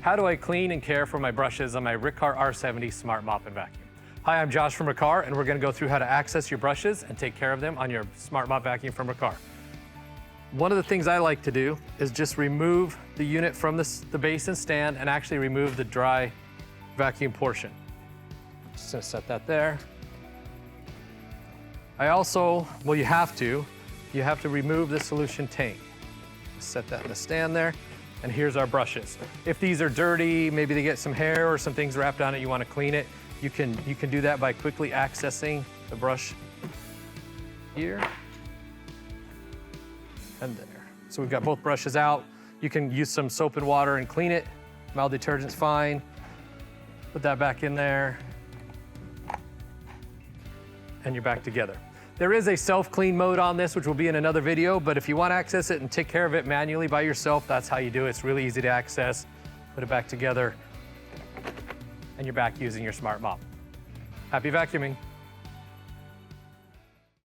How do I clean and care for my brushes on my Riccar R70 Smart Mop and Vacuum? Hi, I'm Josh from Riccar, and we're going to go through how to access your brushes and take care of them on your Smart Mop Vacuum from Riccar. One of the things I like to do is just remove the unit from the basin stand and actually remove the dry vacuum portion. Just going to set that there. I also, well, you have to remove the solution tank. Set that in the stand there, and here's our brushes. If these are dirty, maybe they get some hair or some things wrapped on it, you want to clean it, you can do that by quickly accessing the brush here and there. So we've got both brushes out. You can use some soap and water and clean it. Mild detergent's fine. Put that back in there, and you're back together. There is a self-clean mode on this, which will be in another video, but if you want to access it and take care of it manually by yourself, that's how you do it. It's really easy to access. Put it back together, and you're back using your Smart Mop. Happy vacuuming.